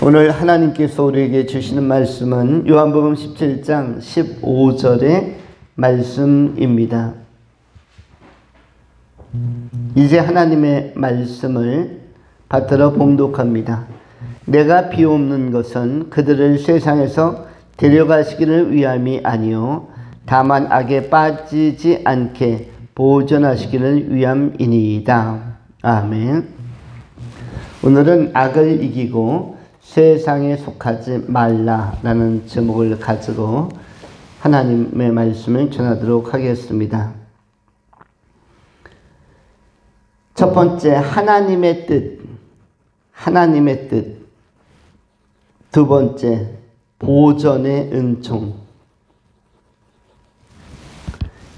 오늘 하나님께서 우리에게 주시는 말씀은 요한복음 17장 15절의 말씀입니다. 이제 하나님의 말씀을 받들어 봉독합니다. 내가 비옵는 것은 그들을 세상에서 데려가시기를 위함이 아니요 다만 악에 빠지지 않게 보존하시기를 위함이니이다. 아멘. 오늘은 악을 이기고 세상에 속하지 말라라는 제목을 가지고 하나님의 말씀을 전하도록 하겠습니다. 첫 번째, 하나님의 뜻. 하나님의 뜻. 두 번째, 보전의 은총.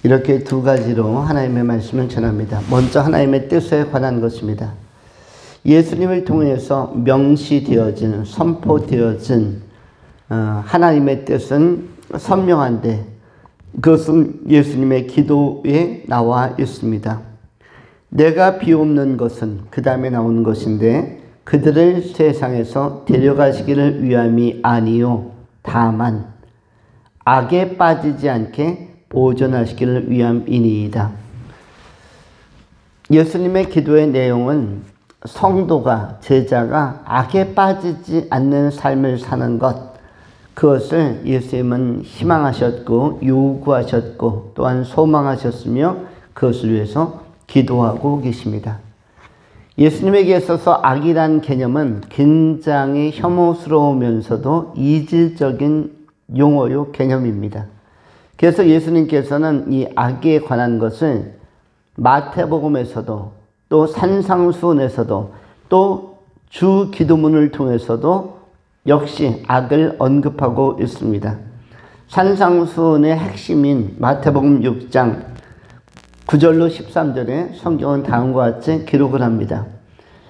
이렇게 두 가지로 하나님의 말씀을 전합니다. 먼저 하나님의 뜻에 관한 것입니다. 예수님을 통해서 명시되어진, 선포되어진 하나님의 뜻은 선명한데 그것은 예수님의 기도에 나와 있습니다. 내가 비옵는 것은 그 다음에 나오는 것인데 그들을 세상에서 데려가시기를 위함이 아니요 다만 악에 빠지지 않게 보존하시기를 위함이니이다. 예수님의 기도의 내용은 성도가, 제자가 악에 빠지지 않는 삶을 사는 것, 그것을 예수님은 희망하셨고 요구하셨고 또한 소망하셨으며 그것을 위해서 기도하고 계십니다. 예수님에게 있어서 악이란 개념은 굉장히 혐오스러우면서도 이질적인 용어요 개념입니다. 그래서 예수님께서는 이 악에 관한 것을 마태복음에서도 또 산상수훈에서도 또 주 기도문을 통해서도 역시 악을 언급하고 있습니다. 산상수훈의 핵심인 마태복음 6장 9절로 13절에 성경은 다음과 같이 기록을 합니다.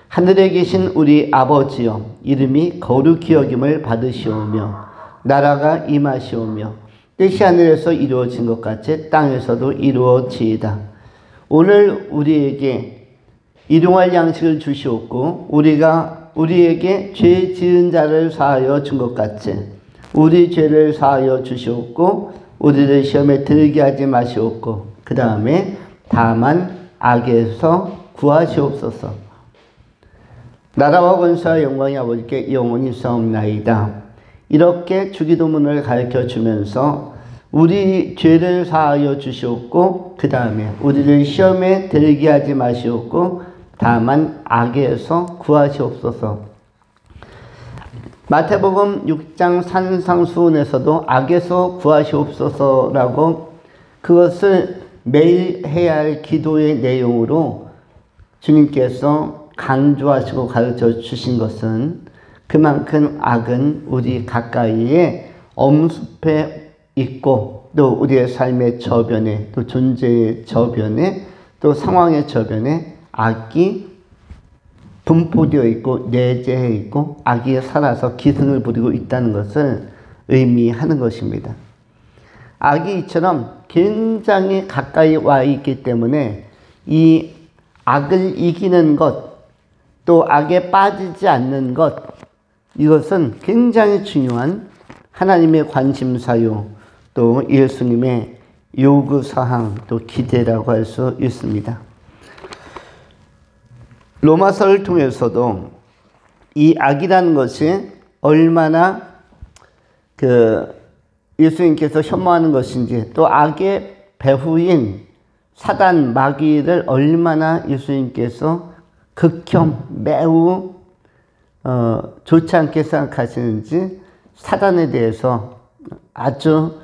하늘에 계신 우리 아버지여, 이름이 거룩히 여김을 받으시오며 나라가 임하시오며 뜻이 하늘에서 이루어진 것 같이 땅에서도 이루어지이다. 오늘 우리에게 일용할 양식을 주시옵고 우리에게 죄 지은 자를 사하여 준 것 같이 우리 죄를 사하여 주시옵고 우리를 시험에 들게 하지 마시옵고 그 다음에 다만 악에서 구하시옵소서. 나라와 권세와 영광이 아버지께 영원히 있사옵나이다. 이렇게 주기도문을 가르쳐 주면서 우리 죄를 사하여 주시옵고 그 다음에 우리를 시험에 들게 하지 마시옵고 다만 악에서 구하시옵소서. 마태복음 6장 산상수훈에서도 악에서 구하시옵소서라고 그것을 매일 해야 할 기도의 내용으로 주님께서 강조하시고 가르쳐 주신 것은 그만큼 악은 우리 가까이에 엄습해 있고 또 우리의 삶의 저변에 또 존재의 저변에 또 상황의 저변에 악이 분포되어 있고 내재해 있고 악이 살아서 기승을 부리고 있다는 것을 의미하는 것입니다. 악이 이처럼 굉장히 가까이 와 있기 때문에 이 악을 이기는 것, 또 악에 빠지지 않는 것, 이것은 굉장히 중요한 하나님의 관심사요, 또 예수님의 요구사항, 또 기대라고 할 수 있습니다. 로마서를 통해서도 이 악이라는 것이 얼마나 예수님께서 혐오하는 것인지 또 악의 배후인 사단 마귀를 얼마나 예수님께서 극혐 매우 좋지 않게 생각하시는지 사단에 대해서 아주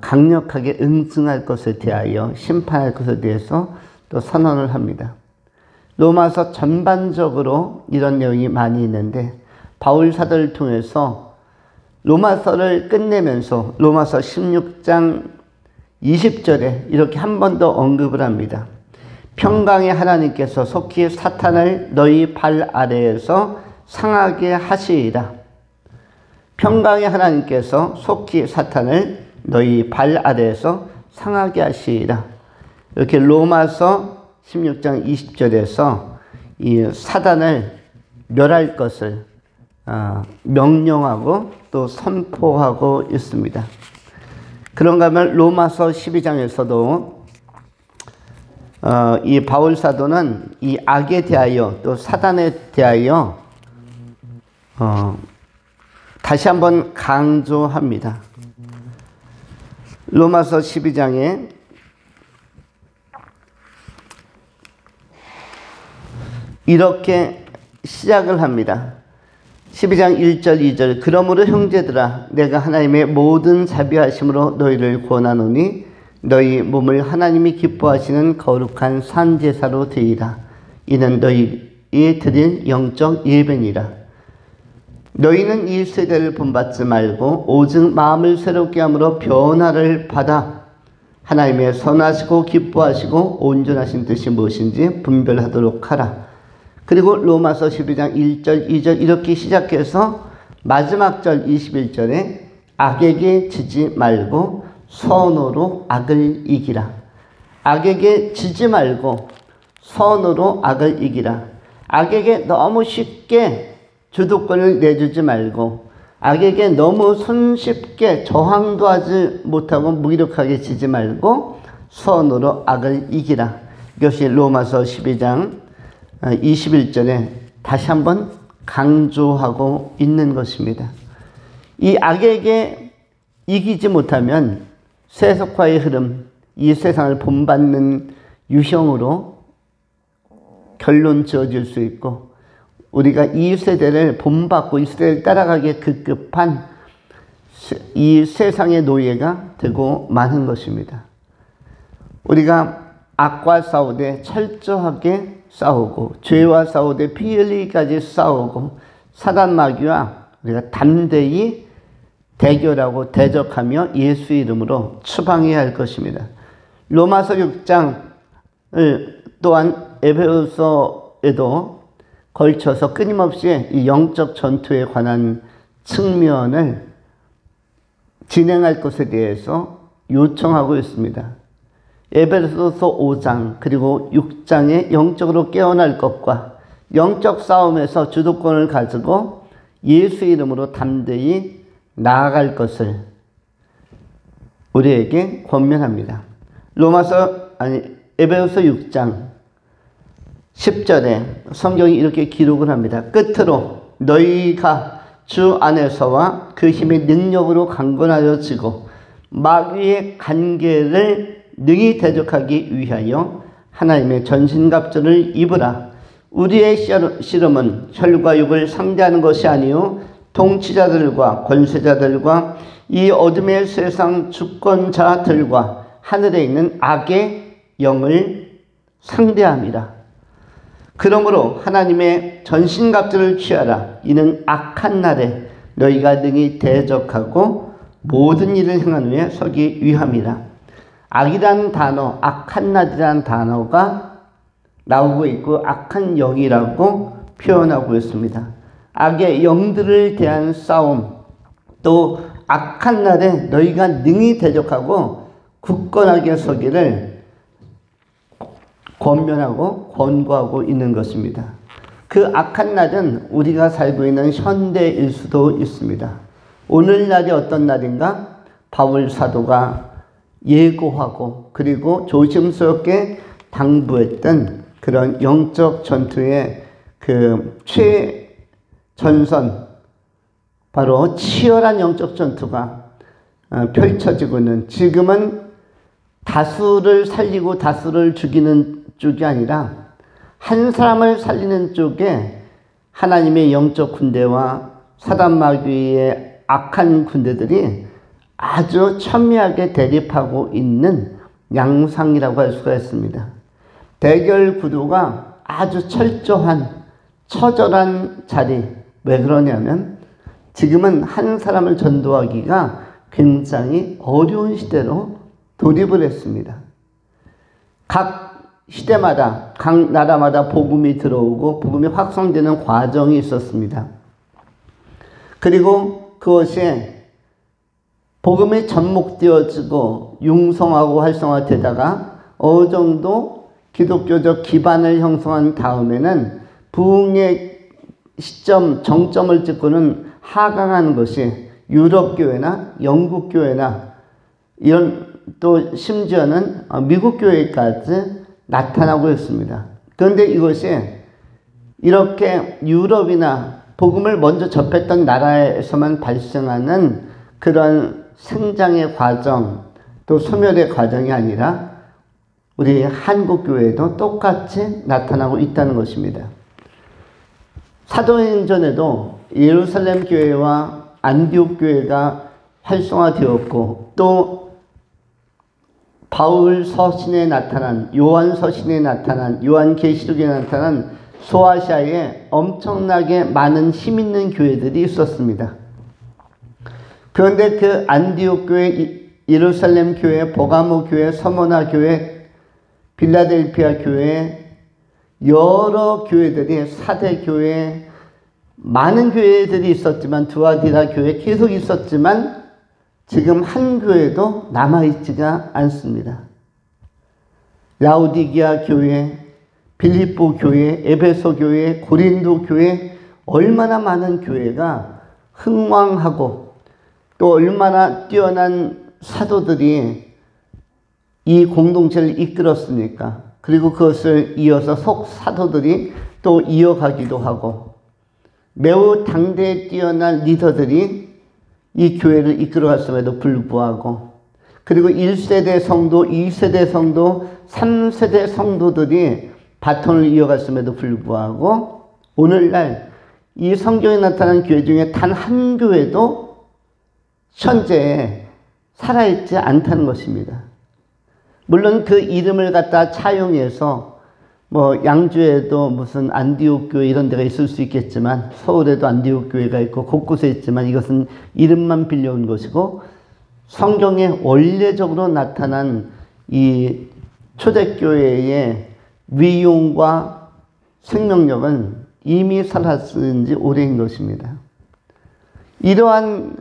강력하게 응징할 것에 대하여 심판할 것에 대해서 또 선언을 합니다. 로마서 전반적으로 이런 내용이 많이 있는데 바울 사도를 통해서 로마서를 끝내면서 로마서 16장 20절에 이렇게 한 번 더 언급을 합니다. 평강의 하나님께서 속히 사탄을 너희 발 아래에서 상하게 하시리라. 평강의 하나님께서 속히 사탄을 너희 발 아래에서 상하게 하시리라. 이렇게 로마서 16장 20절에서 이 사단을 멸할 것을 명령하고 또 선포하고 있습니다. 그런가 하면 로마서 12장에서도 이 바울 사도는 이 악에 대하여 또 사단에 대하여 다시 한번 강조합니다. 로마서 12장에 이렇게 시작을 합니다. 12장 1절 2절 그러므로 형제들아 내가 하나님의 모든 자비하심으로 너희를 권하노니 너희 몸을 하나님이 기뻐하시는 거룩한 산제사로 드리라. 이는 너희의 드릴 영적 예배니라. 너희는 이 세대를 본받지 말고 오직 마음을 새롭게 함으로 변화를 받아 하나님의 선하시고 기뻐하시고 온전하신 뜻이 무엇인지 분별하도록 하라. 그리고 로마서 12장 1절 2절 이렇게 시작해서 마지막 절 21절에 악에게 지지 말고 선으로 악을 이기라. 악에게 지지 말고 선으로 악을 이기라. 악에게 너무 쉽게 주도권을 내주지 말고 악에게 너무 손쉽게 저항도 하지 못하고 무기력하게 지지 말고 선으로 악을 이기라. 이것이 로마서 12장 21절에 다시 한번 강조하고 있는 것입니다. 이 악에게 이기지 못하면 세속화의 흐름, 이 세상을 본받는 유형으로 결론 지어질 수 있고 우리가 이 세대를 본받고 이 세대를 따라가기에 급급한 이 세상의 노예가 되고 마는 것입니다. 우리가 악과 싸우되 철저하게 싸우고 죄와 싸우되 피 흘리기까지 싸우고 사단 마귀와 우리가 담대히 대결하고 대적하며 예수 이름으로 추방해야 할 것입니다. 로마서 6장을 또한 에베소서에도 걸쳐서 끊임없이 이 영적 전투에 관한 측면을 진행할 것에 대해서 요청하고 있습니다. 에베소서 5장 그리고 6장에 영적으로 깨어날 것과 영적 싸움에서 주도권을 가지고 예수 이름으로 담대히 나아갈 것을 우리에게 권면합니다. 에베소서 6장 10절에 성경이 이렇게 기록을 합니다. 끝으로 너희가 주 안에서와 그 힘의 능력으로 강건하여지고 마귀의 관계를 능히 대적하기 위하여 하나님의 전신갑주를 입으라. 우리의 씨름은 혈과 육을 상대하는 것이 아니요 통치자들과 권세자들과 이 어둠의 세상 주권자들과 하늘에 있는 악의 영을 상대함이라. 그러므로 하나님의 전신갑주를 취하라. 이는 악한 날에 너희가 능히 대적하고 모든 일을 행한 후에 서기 위함이라. 악이라는 단어, 악한 날이라는 단어가 나오고 있고 악한 영이라고 표현하고 있습니다. 악의 영들을 대한 싸움, 또 악한 날에 너희가 능히 대적하고 굳건하게 서기를 권면하고 권고하고 있는 것입니다. 그 악한 날은 우리가 살고 있는 현대일 수도 있습니다. 오늘날이 어떤 날인가? 바울 사도가 예고하고 그리고 조심스럽게 당부했던 그런 영적 전투의 그 최전선, 바로 치열한 영적 전투가 펼쳐지고 있는, 지금은 다수를 살리고 다수를 죽이는 쪽이 아니라 한 사람을 살리는 쪽에 하나님의 영적 군대와 사단 마귀의 악한 군대들이 아주 첨예하게 대립하고 있는 양상이라고 할 수가 있습니다. 대결 구도가 아주 철저한 처절한 자리. 왜 그러냐면 지금은 한 사람을 전도하기가 굉장히 어려운 시대로 돌입을 했습니다. 각 시대마다 각 나라마다 복음이 들어오고 복음이 확성되는 과정이 있었습니다. 그리고 그것이 복음이 접목되어지고 융성하고 활성화되다가 어느 정도 기독교적 기반을 형성한 다음에는 부흥의 시점, 정점을 찍고는 하강하는 것이 유럽 교회나 영국 교회나 이런 또 심지어는 미국 교회까지 나타나고 있습니다. 그런데 이것이 이렇게 유럽이나 복음을 먼저 접했던 나라에서만 발생하는 그런 생장의 과정, 또 소멸의 과정이 아니라 우리 한국 교회도 똑같이 나타나고 있다는 것입니다. 사도행전에도 예루살렘 교회와 안디옥 교회가 활성화되었고, 또 바울 서신에 나타난, 요한 서신에 나타난, 요한 계시록에 나타난 소아시아에 엄청나게 많은 힘 있는 교회들이 있었습니다. 그런데 그 안디옥 교회, 예루살렘 교회, 버가모 교회, 서머나 교회, 빌라델피아 교회, 여러 교회들이, 사대 교회, 많은 교회들이 있었지만, 두아디라 교회 계속 있었지만 지금 한 교회도 남아있지가 않습니다. 라오디게아 교회, 빌립보 교회, 에베소 교회, 고린도 교회, 얼마나 많은 교회가 흥왕하고 또 얼마나 뛰어난 사도들이 이 공동체를 이끌었습니까? 그리고 그것을 이어서 속사도들이 또 이어가기도 하고, 매우 당대에 뛰어난 리더들이 이 교회를 이끌어갔음에도 불구하고, 그리고 1세대 성도, 2세대 성도, 3세대 성도들이 바톤을 이어갔음에도 불구하고 오늘날 이 성경에 나타난 교회 중에 단 한 교회도 현재 살아있지 않다는 것입니다. 물론 그 이름을 갖다 차용해서 뭐 양주에도 무슨 안디옥 교회 이런 데가 있을 수 있겠지만, 서울에도 안디옥 교회가 있고 곳곳에 있지만 이것은 이름만 빌려온 것이고, 성경에 원래적으로 나타난 이 초대교회의 위용과 생명력은 이미 사라진 지 오래인 것입니다. 이러한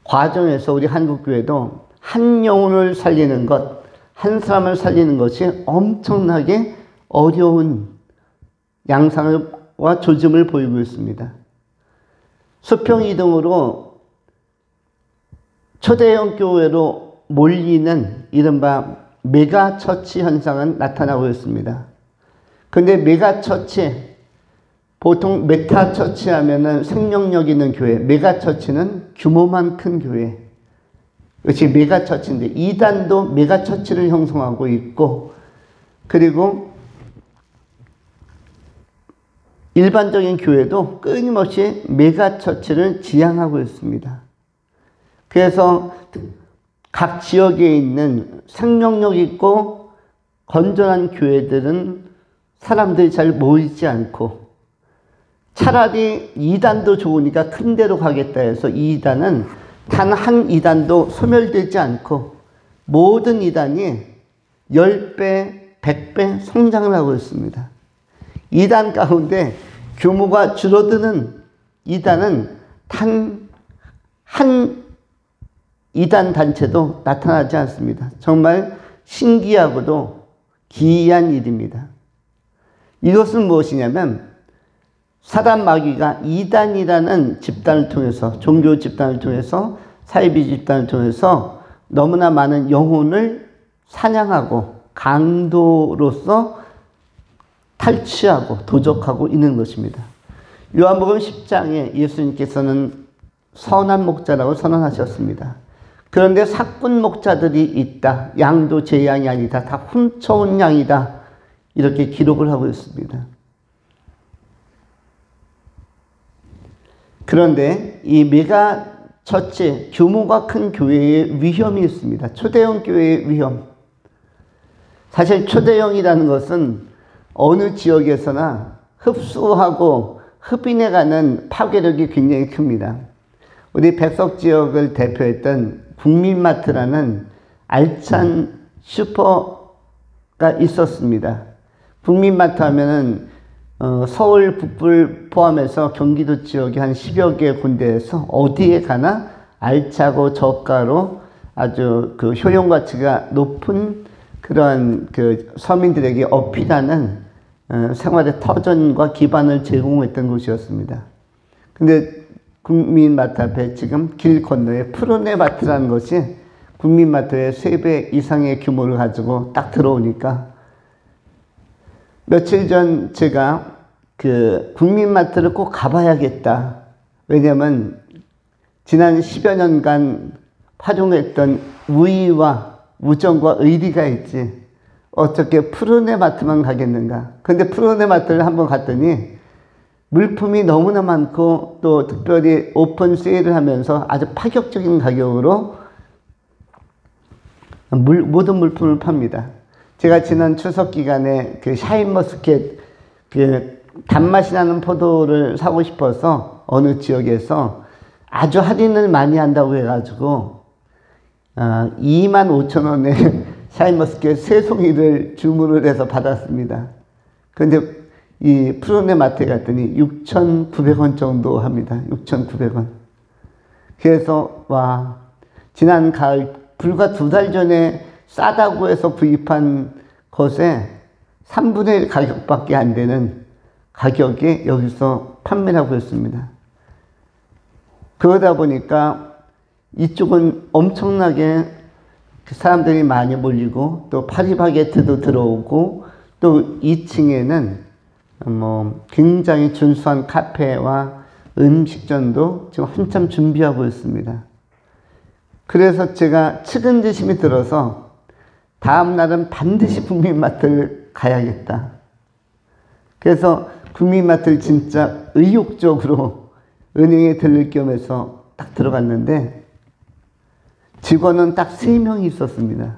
과정에서 우리 한국교회도 한 영혼을 살리는 것, 한 사람을 살리는 것이 엄청나게 어려운 양상과 조짐을 보이고 있습니다. 수평 이동으로 초대형 교회로 몰리는 이른바 메가처치 현상은 나타나고 있습니다. 그런데 메가처치, 보통 메타처치 하면은 생명력 있는 교회, 메가처치는 규모만 큰 교회, 그것이 메가처치인데, 이단도 메가처치를 형성하고 있고, 그리고 일반적인 교회도 끊임없이 메가처치를 지향하고 있습니다. 그래서 각 지역에 있는 생명력 있고 건전한 교회들은 사람들이 잘 모이지 않고, 차라리 이단도 좋으니까 큰 데로 가겠다 해서 이단은 단 한 이단도 소멸되지 않고 모든 이단이 10배, 100배 성장을 하고 있습니다. 이단 가운데 규모가 줄어드는 이단은 단 한 이단 단체도 나타나지 않습니다. 정말 신기하고도 기이한 일입니다. 이것은 무엇이냐면, 사단 마귀가 이단이라는 집단을 통해서, 종교 집단을 통해서, 사이비 집단을 통해서 너무나 많은 영혼을 사냥하고 강도로서 탈취하고 도적하고 있는 것입니다. 요한복음 10장에 예수님께서는 선한 목자라고 선언하셨습니다. 그런데 삭군 목자들이 있다. 양도 제 양이 아니다. 다 훔쳐온 양이다. 이렇게 기록을 하고 있습니다. 그런데 이 메가처치, 규모가 큰 교회의 위험이 있습니다. 초대형 교회의 위험. 사실 초대형이라는 것은 어느 지역에서나 흡수하고 흡인해가는 파괴력이 굉장히 큽니다. 우리 백석 지역을 대표했던 국민마트라는 알찬 슈퍼가 있었습니다. 국민마트 하면은 서울 북부를 포함해서 경기도 지역의 한 10여 개 군데에서 어디에 가나 알차고 저가로 아주 그 효용 가치가 높은 그런 그 서민들에게 어필하는 생활의 터전과 기반을 제공했던 곳이었습니다. 근데 국민마트 앞에 지금 길 건너에 푸르네마트라는 것이 국민마트의 3배 이상의 규모를 가지고 딱 들어오니까 며칠 전 제가 그 국민마트를 꼭 가봐야겠다. 왜냐면 지난 10여 년간 활용했던 우의와 우정과 의리가 있지. 어떻게 푸르네마트만 가겠는가. 근데 푸르네마트를 한번 갔더니 물품이 너무나 많고 또 특별히 오픈 세일을 하면서 아주 파격적인 가격으로 모든 물품을 팝니다. 제가 지난 추석 기간에 그 샤인머스켓 그 단맛이 나는 포도를 사고 싶어서 어느 지역에서 아주 할인을 많이 한다고 해가지고 25,000원에 샤인머스켓 3송이를 주문을 해서 받았습니다. 그런데 이 푸르네마트에 갔더니 6,900원 정도 합니다. 6,900원. 그래서 와, 지난 가을 불과 2달 전에 싸다고 해서 구입한 것에 3분의 1 가격밖에 안 되는 가격에 여기서 판매를 하고 있습니다. 그러다 보니까 이쪽은 엄청나게 사람들이 많이 몰리고 또 파리바게트도 들어오고 또 2층에는 굉장히 준수한 카페와 음식점도 지금 한참 준비하고 있습니다. 그래서 제가 측은지심이 들어서 다음 날은 반드시 국민마트를 가야겠다. 그래서 국민마트를 진짜 의욕적으로 은행에 들릴 겸 해서 딱 들어갔는데 직원은 딱 3명이 있었습니다.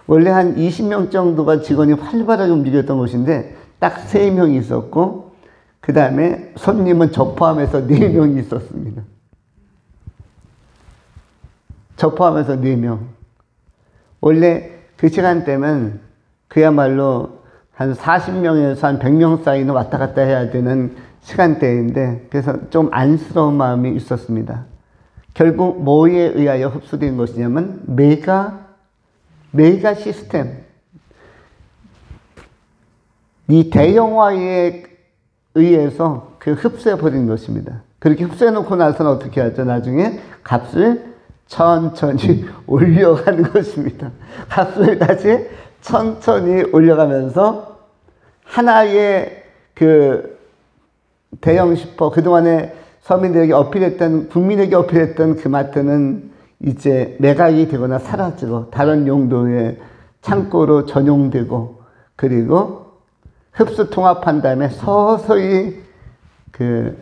원래 한 20명 정도가 직원이 활발하게 움직였던 곳인데 딱 3명이 있었고 그 다음에 손님은 저 포함해서 4명이 있었습니다. 저 포함해서 4명. 원래 그 시간대면 그야말로 한 40명에서 한 100명 사이는 왔다 갔다 해야 되는 시간대인데 그래서 좀 안쓰러운 마음이 있었습니다. 결국 뭐에 의하여 흡수된 것이냐면 메가 시스템. 이 대형화에 의해서 그 흡수해버린 것입니다. 그렇게 흡수해놓고 나서는 어떻게 하죠? 나중에 값을 천천히 올려가는 것입니다. 값을 다시 천천히 올려가면서 하나의 그 대형 슈퍼, 그동안에 서민들에게 어필했던, 국민에게 어필했던 그 마트는 이제 매각이 되거나 사라지고 다른 용도의 창고로 전용되고 그리고 흡수 통합한 다음에 서서히 그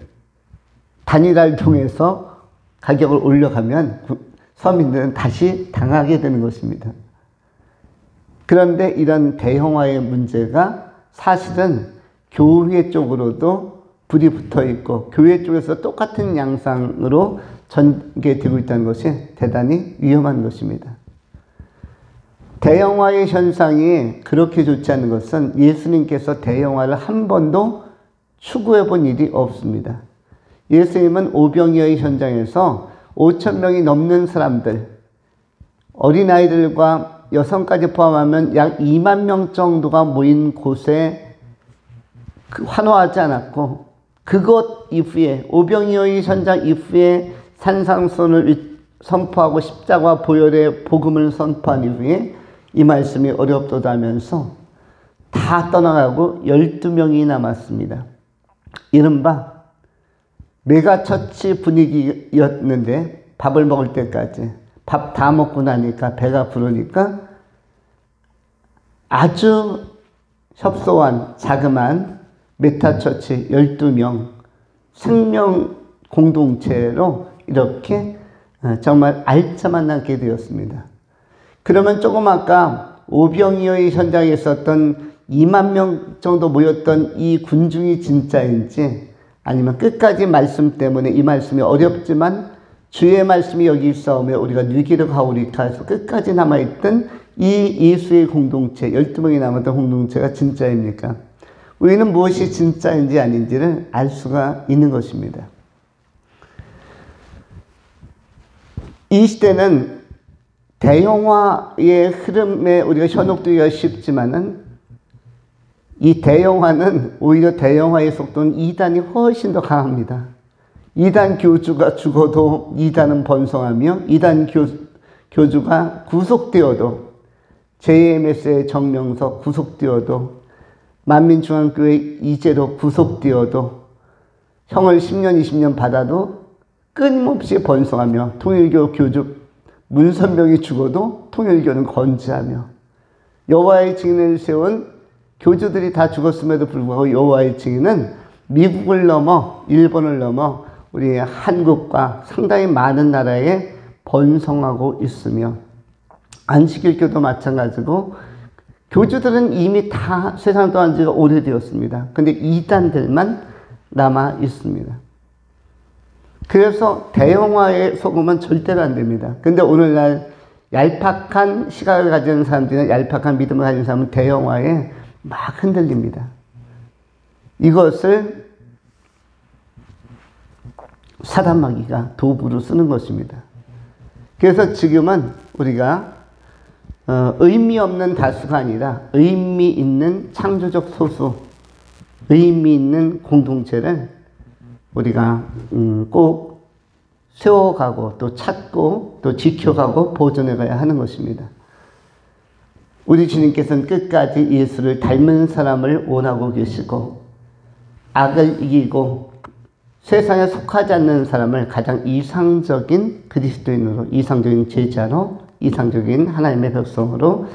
단일화를 통해서 가격을 올려가면 서민들은 다시 당하게 되는 것입니다. 그런데 이런 대형화의 문제가 사실은 교회 쪽으로도 불이 붙어 있고 교회 쪽에서 똑같은 양상으로 전개되고 있다는 것이 대단히 위험한 것입니다. 대형화의 현상이 그렇게 좋지 않은 것은 예수님께서 대형화를 한 번도 추구해 본 일이 없습니다. 예수님은 오병이어의 현장에서 5,000명이 넘는 사람들, 어린아이들과 여성까지 포함하면 약 2만 명 정도가 모인 곳에 환호하지 않았고 그것 이후에 오병이어의 현장 이후에 산상수훈을 선포하고 십자가 보혈의 복음을 선포한 이후에 이 말씀이 어렵도다 하면서 다 떠나가고 12명이 남았습니다. 이른바 메가처치 분위기였는데 밥을 먹을 때까지 밥 다 먹고 나니까 배가 부르니까 아주 협소한 자그마한 메타처치 12명 생명 공동체로 이렇게 정말 알짜만 남게 되었습니다. 그러면 조금 아까 오병이어의 현장에 있었던 2만 명 정도 모였던 이 군중이 진짜인지 아니면 끝까지 말씀 때문에 이 말씀이 어렵지만 주의 말씀이 여기 있사오며 우리가 누기를 가오리까 해서 끝까지 남아있던 이 예수의 공동체 12명이 남았던 공동체가 진짜입니까? 우리는 무엇이 진짜인지 아닌지를 알 수가 있는 것입니다. 이 시대는 대형화의 흐름에 우리가 현혹되기가 쉽지만은 이 대영화는 오히려 대영화의 속도는 이단이 훨씬 더 강합니다. 이단 교주가 죽어도 이단은 번성하며 이단 교주가 구속되어도 JMS의 정명석 구속되어도 만민중앙교회 이재로 구속되어도 형을 10년 20년 받아도 끊임없이 번성하며 통일교 교주 문선명이 죽어도 통일교는 건재하며 여호와의 증인을 세운 교주들이 다 죽었음에도 불구하고 여호와의 증인은 미국을 넘어 일본을 넘어 우리 한국과 상당히 많은 나라에 번성하고 있으며 안식일교도 마찬가지고 교주들은 이미 다 세상 떠난 지가 오래되었습니다. 근데 이단들만 남아 있습니다. 그래서 대형화에 속으면 절대로 안 됩니다. 근데 오늘날 얄팍한 시각을 가지는 사람들이나 얄팍한 믿음을 가진 사람은 대형화에 막 흔들립니다. 이것을 사단마귀가 도구로 쓰는 것입니다. 그래서 지금은 우리가 의미 없는 다수가 아니라 의미 있는 창조적 소수, 의미 있는 공동체를 우리가 꼭 세워가고 또 찾고 또 지켜가고 보존해가야 하는 것입니다. 우리 주님께서는 끝까지 예수를 닮은 사람을 원하고 계시고 악을 이기고 세상에 속하지 않는 사람을 가장 이상적인 그리스도인으로, 이상적인 제자로, 이상적인 하나님의 백성으로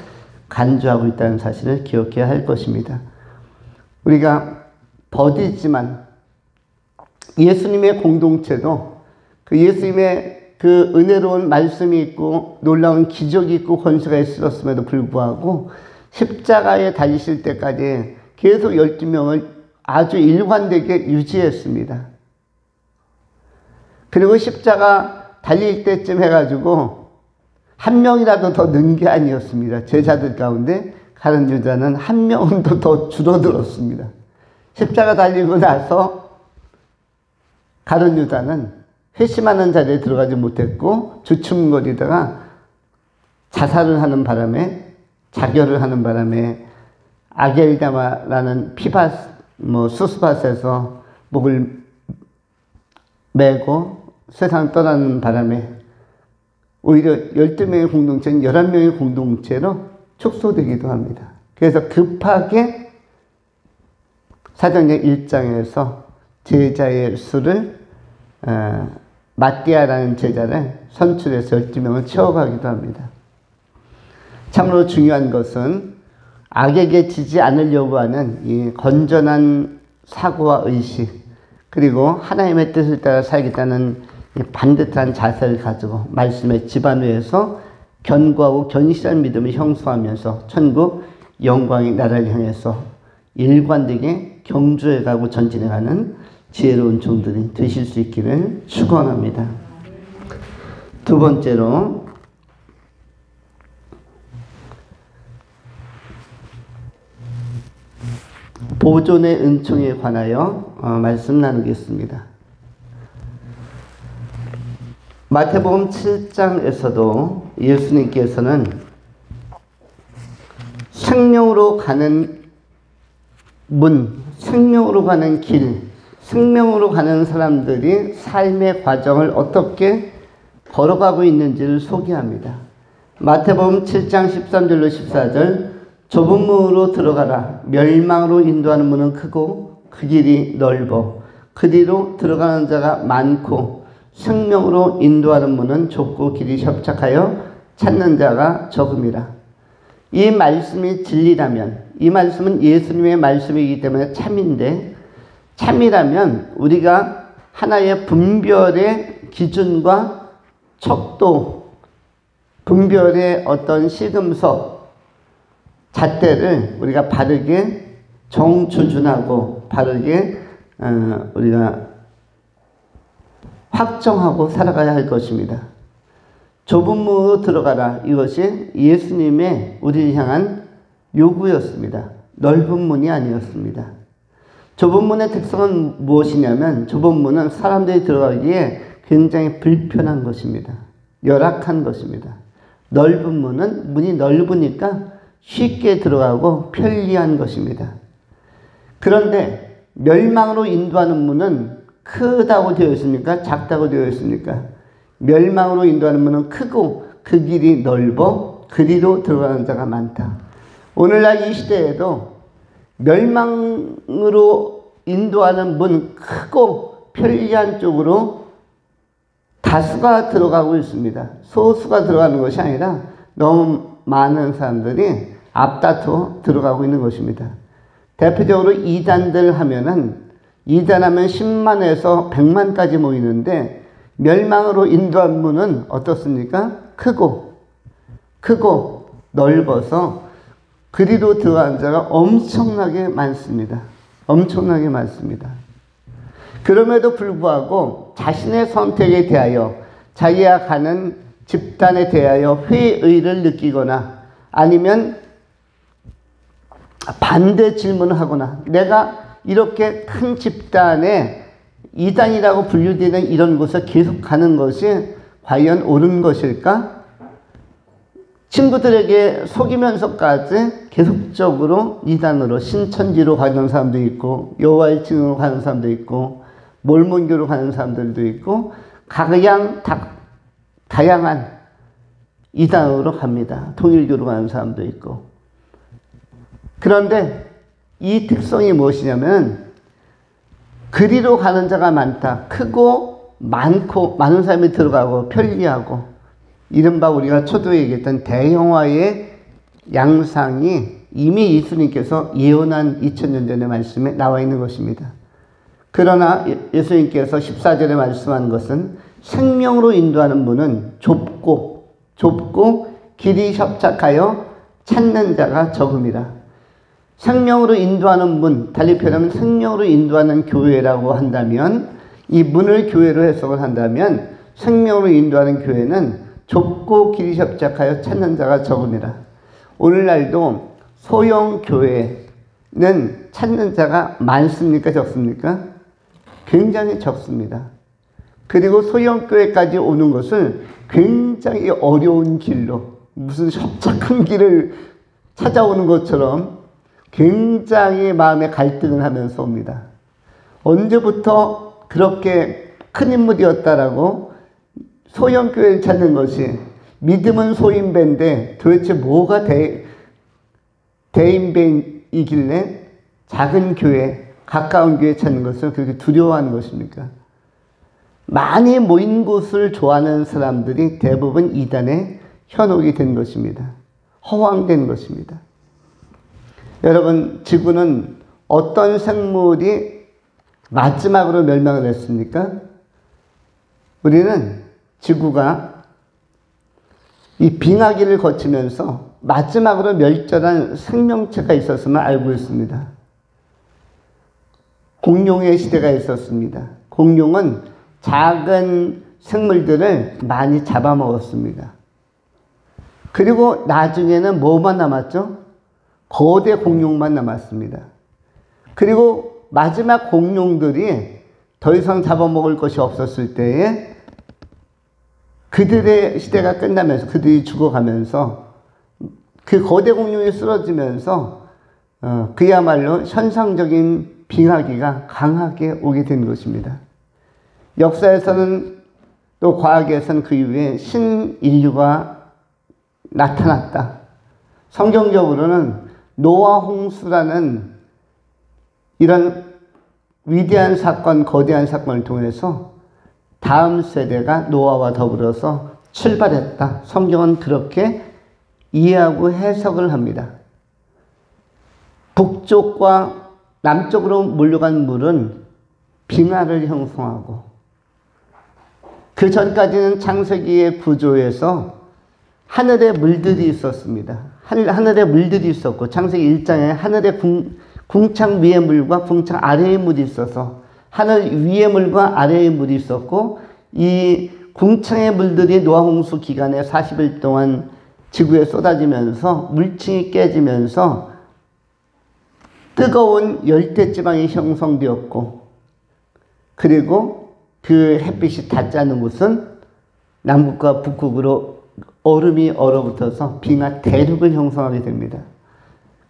간주하고 있다는 사실을 기억해야 할 것입니다. 우리가 버디지만 예수님의 공동체도 그 예수님의 그 은혜로운 말씀이 있고 놀라운 기적이 있고 권세가 있었음에도 불구하고 십자가에 달리실 때까지 계속 12명을 아주 일관되게 유지했습니다. 그리고 십자가 달릴 때쯤 해가지고 한 명이라도 더 는 게 아니었습니다. 제자들 가운데 가룟 유다는 한 명은 더 줄어들었습니다. 십자가 달리고 나서 가룟 유다는 회심하는 자리에 들어가지 못했고 주춤거리다가 자살을 하는 바람에 자결을 하는 바람에 아겔다마라는 수스밭에서 목을 메고 세상 떠나는 바람에 오히려 12명의 공동체는 11명의 공동체로 축소되기도 합니다. 그래서 급하게 사도행전 1장에서 제자의 수를 마띠아라는 제자를 선출해서 12명을 채워가기도 합니다. 참으로 중요한 것은 악에게 지지 않으려고 하는 이 건전한 사고와 의식, 그리고 하나님의 뜻을 따라 살겠다는 반듯한 자세를 가지고 말씀의 지반 위에서 견고하고 견실한 믿음을 형성하면서 천국 영광의 나라를 향해서 일관되게 경주해가고 전진해가는 지혜로운 종들이 되실 수 있기를 축원합니다. 두 번째로 보존의 은총에 관하여 말씀 나누겠습니다. 마태복음 7장에서도 예수님께서는 생명으로 가는 문, 생명으로 가는 길, 생명으로 가는 사람들이 삶의 과정을 어떻게 걸어가고 있는지를 소개합니다. 마태복음 7장 13절로 14절, 좁은 문으로 들어가라. 멸망으로 인도하는 문은 크고 그 길이 넓어 그 뒤로 들어가는 자가 많고 생명으로 인도하는 문은 좁고 길이 협착하여 찾는 자가 적음이라. 이 말씀이 진리라면, 이 말씀은 예수님의 말씀이기 때문에 참인데, 참이라면 우리가 하나의 분별의 기준과 척도, 분별의 어떤 시금석, 잣대를 우리가 바르게 정주준하고 바르게 우리가 확정하고 살아가야 할 것입니다. 좁은 문으로 들어가라. 이것이 예수님의 우리를 향한 요구였습니다. 넓은 문이 아니었습니다. 좁은 문의 특성은 무엇이냐면 좁은 문은 사람들이 들어가기에 굉장히 불편한 것입니다. 열악한 것입니다. 넓은 문은 문이 넓으니까 쉽게 들어가고 편리한 것입니다. 그런데 멸망으로 인도하는 문은 크다고 되어 있습니까? 작다고 되어 있습니까? 멸망으로 인도하는 문은 크고 그 길이 넓어 그리로 들어가는 자가 많다. 오늘날 이 시대에도 멸망으로 인도하는 문, 크고 편리한 쪽으로 다수가 들어가고 있습니다. 소수가 들어가는 것이 아니라 너무 많은 사람들이 앞다투어 들어가고 있는 것입니다. 대표적으로 이단들 하면은, 이단하면 10만에서 100만까지 모이는데 멸망으로 인도한 문은 어떻습니까? 크고 넓어서 그리로 들어간 자가 엄청나게 많습니다. 엄청나게 많습니다. 그럼에도 불구하고 자신의 선택에 대하여, 자기가 가는 집단에 대하여 회의를 느끼거나 아니면 반대 질문을 하거나, 내가 이렇게 큰 집단에 이단이라고 분류되는 이런 곳에 계속 가는 것이 과연 옳은 것일까? 친구들에게 속이면서까지 계속적으로 이단으로, 신천지로 가는 사람도 있고, 여호와의 증인으로 가는 사람도 있고, 몰몬교로 가는 사람들도 있고, 다양한 이단으로 갑니다. 통일교로 가는 사람도 있고. 그런데 이 특성이 무엇이냐면, 그리로 가는 자가 많다. 크고 많은 사람이 들어가고 편리하고, 이른바 우리가 초도에 얘기했던 대형화의 양상이 이미 예수님께서 예언한 2000년 전의 말씀에 나와 있는 것입니다. 그러나 예수님께서 14절에 말씀한 것은 생명으로 인도하는 문은 좁고 길이 협착하여 찾는 자가 적음이라. 생명으로 인도하는 문, 달리 표현하면 생명으로 인도하는 교회라고 한다면, 이 문을 교회로 해석을 한다면 생명으로 인도하는 교회는 좁고 길이 협착하여 찾는 자가 적음이라. 오늘날도 소형 교회는 찾는 자가 많습니까? 적습니까? 굉장히 적습니다. 그리고 소형 교회까지 오는 것을 굉장히 어려운 길로, 무슨 협착한 길을 찾아오는 것처럼 굉장히 마음에 갈등을 하면서 옵니다. 언제부터 그렇게 큰 인물이었다라고 소형 교회를 찾는 것이, 믿음은 소인배인데 도대체 뭐가 대인배이길래 작은 교회, 가까운 교회 찾는 것을 그렇게 두려워하는 것입니까? 많이 모인 곳을 좋아하는 사람들이 대부분 이단에 현혹이 된 것입니다. 허황된 것입니다. 여러분, 지구는 어떤 생물이 마지막으로 멸망을 했습니까? 우리는 지구가 이 빙하기를 거치면서 마지막으로 멸절한 생명체가 있었음을 알고 있습니다. 공룡의 시대가 있었습니다. 공룡은 작은 생물들을 많이 잡아먹었습니다. 그리고 나중에는 뭐만 남았죠? 거대 공룡만 남았습니다. 그리고 마지막 공룡들이 더 이상 잡아먹을 것이 없었을 때에 그들의 시대가 끝나면서, 그들이 죽어가면서 그 거대 공룡이 쓰러지면서 그야말로 현상적인 빙하기가 강하게 오게 된 것입니다. 역사에서는, 또 과학에서는 그 이후에 신인류가 나타났다. 성경적으로는 노아 홍수라는 이런 위대한 사건, 거대한 사건을 통해서 다음 세대가 노아와 더불어서 출발했다. 성경은 그렇게 이해하고 해석을 합니다. 북쪽과 남쪽으로 몰려간 물은 빙하를 형성하고, 그 전까지는 창세기의 구조에서 하늘에 물들이 있었습니다. 하늘에 물들이 있었고, 창세기 1장에 하늘에 궁창 위의 물과 궁창 아래의 물이 있어서 하늘 위의 물과 아래의 물이 있었고, 이 궁창의 물들이 노아 홍수 기간에 40일 동안 지구에 쏟아지면서 물층이 깨지면서 뜨거운 열대지방이 형성되었고, 그리고 그 햇빛이 닿지 않는 곳은 남극과 북극으로 얼음이 얼어붙어서 빙하 대륙을 형성하게 됩니다.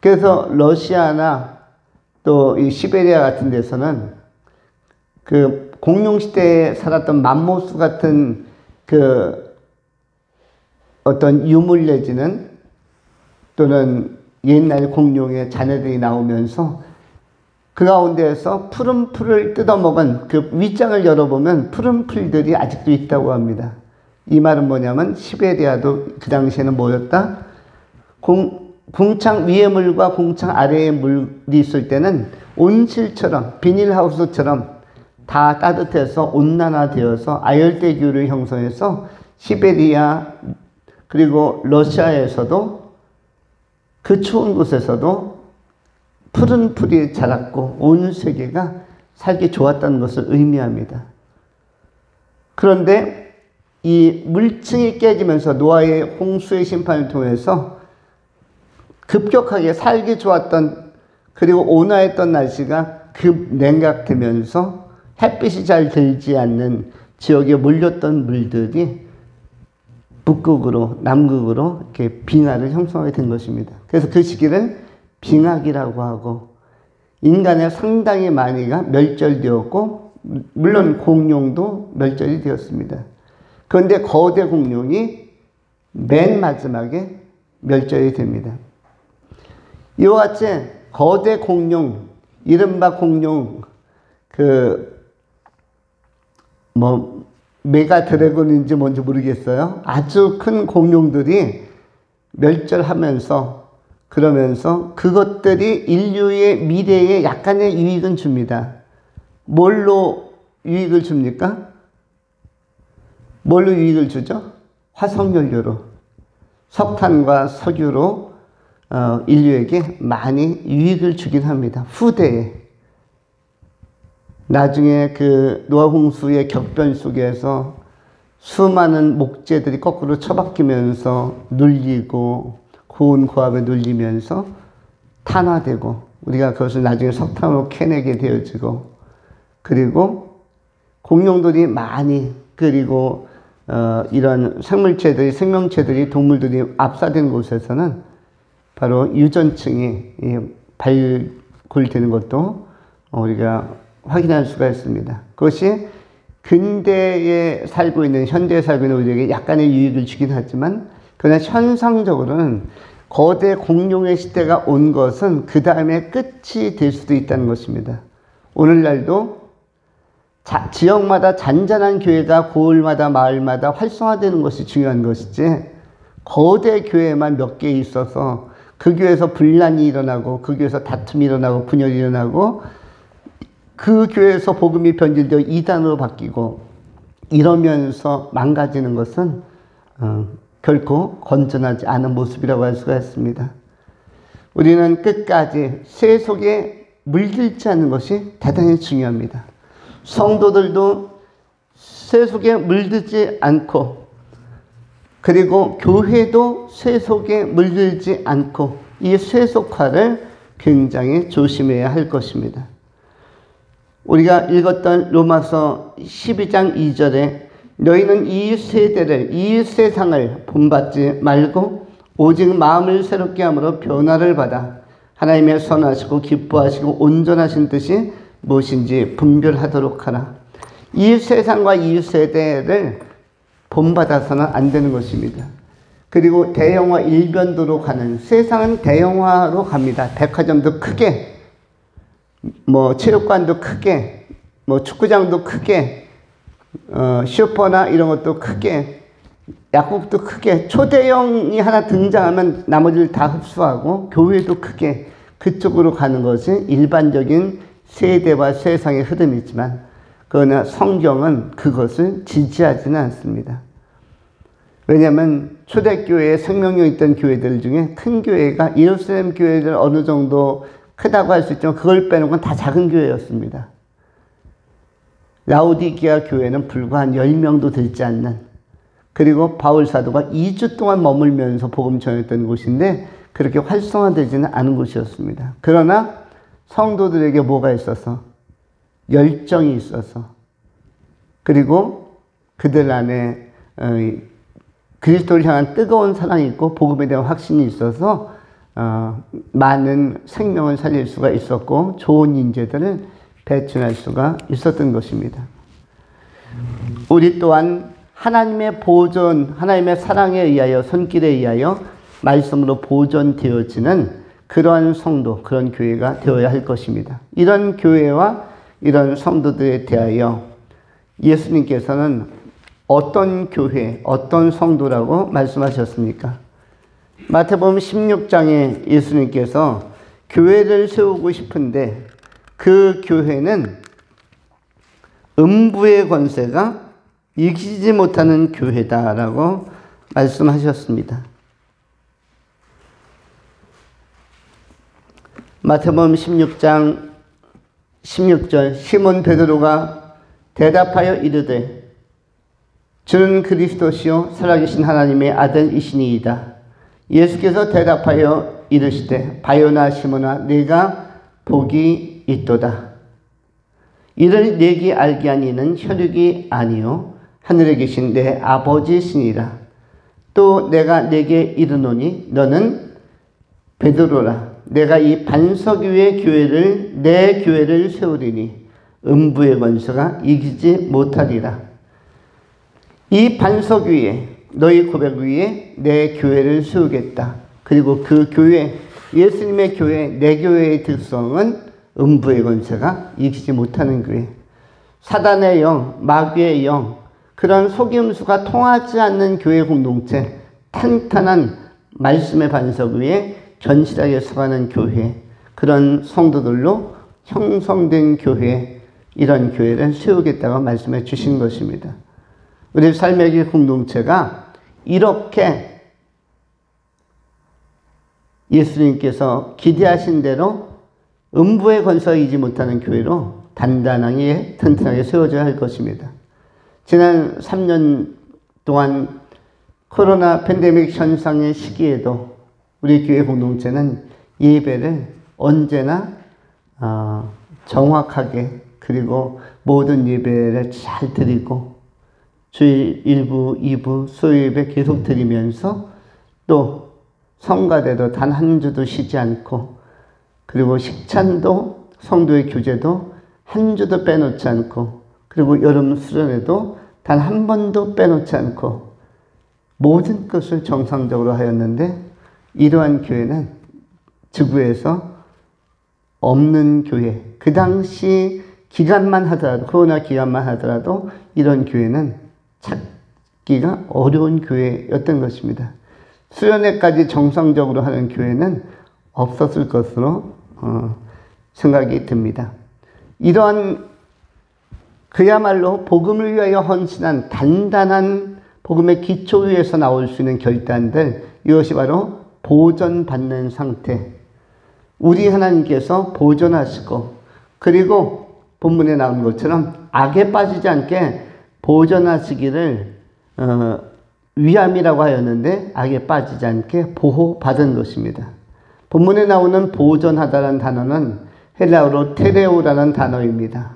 그래서 러시아나 또 이 시베리아 같은 데서는 그 공룡 시대에 살았던 맘모스 같은 그 어떤 유물 내지는 또는 옛날 공룡의 자녀들이 나오면서 그 가운데에서 푸른 풀을 뜯어먹은 그 윗장을 열어보면 푸른 풀들이 아직도 있다고 합니다. 이 말은 뭐냐면 시베리아도 그 당시에는 뭐였다? 궁창 위의 물과 궁창 아래의 물이 있을 때는 온실처럼 비닐하우스처럼 다 따뜻해서 온난화되어서 아열대 기후를 형성해서 시베리아 그리고 러시아에서도 그 추운 곳에서도 푸른 풀이 자랐고 온 세계가 살기 좋았다는 것을 의미합니다. 그런데 이 물층이 깨지면서 노아의 홍수의 심판을 통해서 급격하게 살기 좋았던 그리고 온화했던 날씨가 급 냉각되면서 햇빛이 잘 들지 않는 지역에 몰렸던 물들이 북극으로 남극으로 이렇게 빙하를 형성하게 된 것입니다. 그래서 그 시기를 빙하기라고 하고 인간의 상당히 많이가 멸절되었고 물론 공룡도 멸절이 되었습니다. 그런데 거대 공룡이 맨 마지막에 멸절이 됩니다. 이와 같이 거대 공룡, 이른바 공룡, 메가 드래곤인지 뭔지 모르겠어요. 아주 큰 공룡들이 멸절하면서 그러면서 그것들이 인류의 미래에 약간의 유익은 줍니다. 뭘로 유익을 줍니까? 뭘로 유익을 주죠? 화석연료로. 석탄과 석유로 인류에게 많이 유익을 주긴 합니다. 후대에. 나중에 그 노아 홍수의 격변 속에서 수많은 목재들이 거꾸로 처박히면서 눌리고 고온 고압에 눌리면서 탄화되고 우리가 그것을 나중에 석탄으로 캐내게 되어지고 그리고 공룡들이 많이 그리고 이런 생물체들이 생명체들이 동물들이 압사된 곳에서는 바로 유전층이 발굴되는 것도 우리가 확인할 수가 있습니다. 그것이 근대에 살고 있는 현대에 살고 있는 우리에게 약간의 유익을 주긴 하지만 그러나 현상적으로는 거대 공룡의 시대가 온 것은 그 다음에 끝이 될 수도 있다는 것입니다. 오늘날도 지역마다 잔잔한 교회가 고을마다 마을마다 활성화되는 것이 중요한 것이지 거대 교회만 몇 개 있어서 그 교회에서 분란이 일어나고 그 교회에서 다툼이 일어나고 분열이 일어나고 그 교회에서 복음이 변질되어 이단으로 바뀌고 이러면서 망가지는 것은 결코 건전하지 않은 모습이라고 할 수가 있습니다. 우리는 끝까지 쇠 속에 물들지 않는 것이 대단히 중요합니다. 성도들도 쇠 속에 물들지 않고 그리고 교회도 쇠 속에 물들지 않고 이 쇠속화를 굉장히 조심해야 할 것입니다. 우리가 읽었던 로마서 12장 2절에 너희는 이 세대를 이 세상을 본받지 말고 오직 마음을 새롭게 함으로 변화를 받아 하나님의 선하시고 기뻐하시고 온전하신 뜻이 무엇인지 분별하도록 하라. 이 세상과 이 세대를 본받아서는 안 되는 것입니다. 그리고 대형화 일변도로 가는 세상은 대형화로 갑니다. 백화점도 크게 체육관도 크게 축구장도 크게 슈퍼나 이런 것도 크게 약국도 크게 초대형이 하나 등장하면 나머지를 다 흡수하고 교회도 크게 그쪽으로 가는 것이 일반적인 세대와 세상의 흐름이지만 그러나 성경은 그것을 지지하지는 않습니다. 왜냐하면 초대교회에 생명력 있던 교회들 중에 큰 교회가 예루살렘 교회를 어느 정도 크다고 할 수 있지만 그걸 빼놓은 건 다 작은 교회였습니다. 라오디게아 교회는 불과 한 10명도 되지 않는 그리고 바울 사도가 2주 동안 머물면서 복음 전했던 곳인데 그렇게 활성화되지는 않은 곳이었습니다. 그러나 성도들에게 뭐가 있어서? 열정이 있어서 그리고 그들 안에 그리스도를 향한 뜨거운 사랑이 있고 복음에 대한 확신이 있어서 많은 생명을 살릴 수가 있었고 좋은 인재들을 배출할 수가 있었던 것입니다. 우리 또한 하나님의 보존, 하나님의 사랑에 의하여, 손길에 의하여 말씀으로 보존되어지는 그러한 성도, 그런 교회가 되어야 할 것입니다. 이런 교회와 이런 성도들에 대하여 예수님께서는 어떤 교회, 어떤 성도라고 말씀하셨습니까? 마태복음 16장에 예수님께서 교회를 세우고 싶은데 그 교회는 음부의 권세가 이기지 못하는 교회다라고 말씀하셨습니다. 마태복음 16장 16절 시몬 베드로가 대답하여 이르되 주는 그리스도시요 살아계신 하나님의 아들이시니이다. 예수께서 대답하여 이르시되 바요나 시몬아 네가 복이 있도다. 이를 내게 알게 한 이는 혈육이 아니요 하늘에 계신 내 아버지시니라. 또 내가 내게 이르노니 너는 베드로라. 내가 이 반석 위에 내 교회를 세우리니 음부의 권세가 이기지 못하리라. 이 반석 위에, 너희 고백 위에 내 교회를 세우겠다. 그리고 그 교회, 예수님의 교회, 내 교회의 특성은 음부의 권세가 이기지 못하는 교회. 사단의 영, 마귀의 영, 그런 속임수가 통하지 않는 교회 공동체, 탄탄한 말씀의 반석 위에 견실하게 서가는 교회, 그런 성도들로 형성된 교회, 이런 교회를 세우겠다고 말씀해 주신 것입니다. 우리 삶의 길 공동체가 이렇게 예수님께서 기대하신 대로 음부의 권세가 이기지 못하는 교회로 단단하게 튼튼하게 세워져야 할 것입니다. 지난 3년 동안 코로나 팬데믹 현상의 시기에도 우리 교회 공동체는 예배를 언제나 정확하게, 그리고 모든 예배를 잘 드리고 주일 1부, 2부, 수요예배 계속 드리면서 또 성가대도 단 한 주도 쉬지 않고, 그리고 식찬도 성도의 교제도 한 주도 빼놓지 않고, 그리고 여름 수련회도 단 한 번도 빼놓지 않고 모든 것을 정상적으로 하였는데, 이러한 교회는 지구에서 없는 교회, 그 당시 기간만 하더라도, 코로나 기간만 하더라도 이런 교회는 찾기가 어려운 교회였던 것입니다. 수련회까지 정상적으로 하는 교회는 없었을 것으로 생각이 듭니다. 이러한 그야말로 복음을 위하여 헌신한 단단한 복음의 기초 위에서 나올 수 있는 결단들, 이것이 바로 보존받는 상태. 우리 하나님께서 보존하시고, 그리고 본문에 나온 것처럼 악에 빠지지 않게 보존하시기를 위함이라고 하였는데, 악에 빠지지 않게 보호받은 것입니다. 본문에 나오는 보존하다라는 단어는 헬라어로 테레오라는 단어입니다.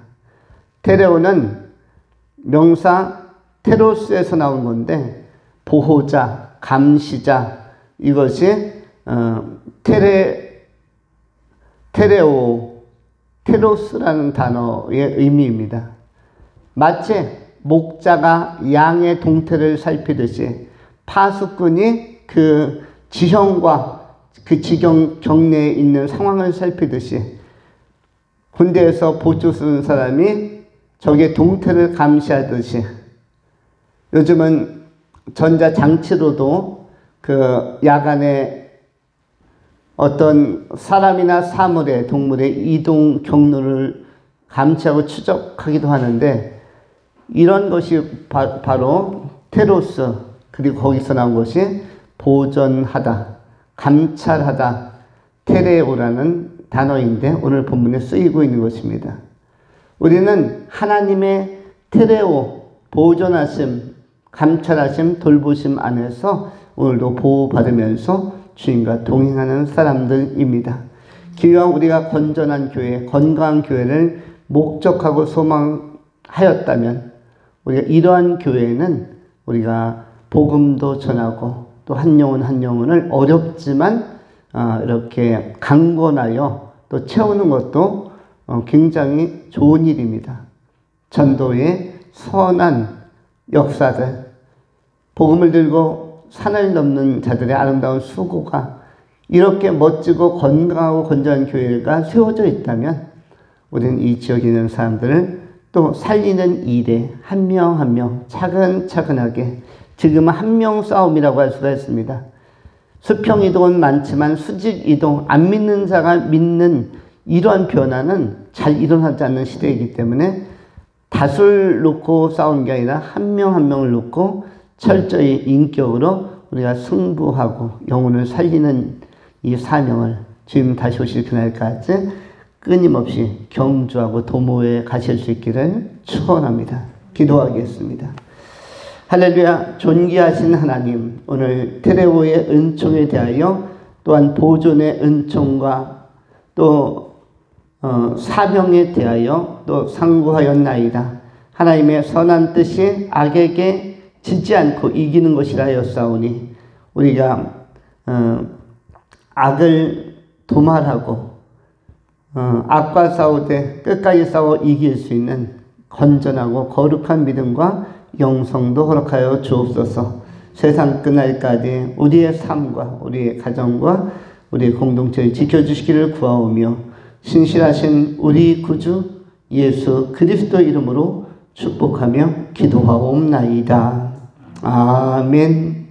테레오는 명사 테로스에서 나온 건데, 보호자, 감시자, 이것이 테레오, 테로스라는 단어의 의미입니다. 마치 목자가 양의 동태를 살피듯이 파수꾼이 그 지형과 그 지경 경내에 있는 상황을 살피듯이 군대에서 보조 쓰는 사람이 적의 동태를 감시하듯이, 요즘은 전자장치로도 그 야간에 어떤 사람이나 사물의, 동물의 이동 경로를 감지하고 추적하기도 하는데, 이런 것이 바로 테로스, 그리고 거기서 나온 것이 보존하다, 감찰하다, 테레오라는 단어인데 오늘 본문에 쓰이고 있는 것입니다. 우리는 하나님의 테레오, 보존하심, 감찰하심, 돌보심 안에서 오늘도 보호받으면서 주님과 동행하는 사람들입니다. 기왕 우리가 건전한 교회, 건강한 교회를 목적하고 소망하였다면, 우리가 이러한 교회에는 우리가 복음도 전하고 또 한 영혼 한 영혼을 어렵지만 이렇게 강권하여 또 채우는 것도 굉장히 좋은 일입니다. 전도의 선한 역사들, 복음을 들고 산을 넘는 자들의 아름다운 수고가 이렇게 멋지고 건강하고 건전한 교회가 세워져 있다면 우리는 이 지역에 있는 사람들을 또 살리는 일에 한 명 한 명 차근차근하게, 지금은 한 명 싸움이라고 할 수가 있습니다. 수평 이동은 많지만 수직 이동, 안 믿는 자가 믿는 이러한 변화는 잘 일어나지 않는 시대이기 때문에 다수를 놓고 싸우는 게 아니라 한 명 한 명을 놓고 철저히 인격으로 우리가 승부하고 영혼을 살리는 이 사명을 주님 다시 오실 그날까지 끊임없이 경주하고 도모에 가실 수 있기를 축원합니다. 기도하겠습니다. 할렐루야. 존귀하신 하나님, 오늘 테레오의 은총에 대하여 또한 보존의 은총과 또 사명에 대하여 또 상고하였나이다. 하나님의 선한 뜻이 악에게 지지 않고 이기는 것이라 하였사오니 우리가 악을 도말하고 악과 싸우되 끝까지 싸워 이길 수 있는 건전하고 거룩한 믿음과 영성도 허락하여 주옵소서. 세상 끝날까지 우리의 삶과 우리의 가정과 우리의 공동체를 지켜주시기를 구하오며 신실하신 우리 구주 예수 그리스도 이름으로 축복하며 기도하옵나이다. 아멘.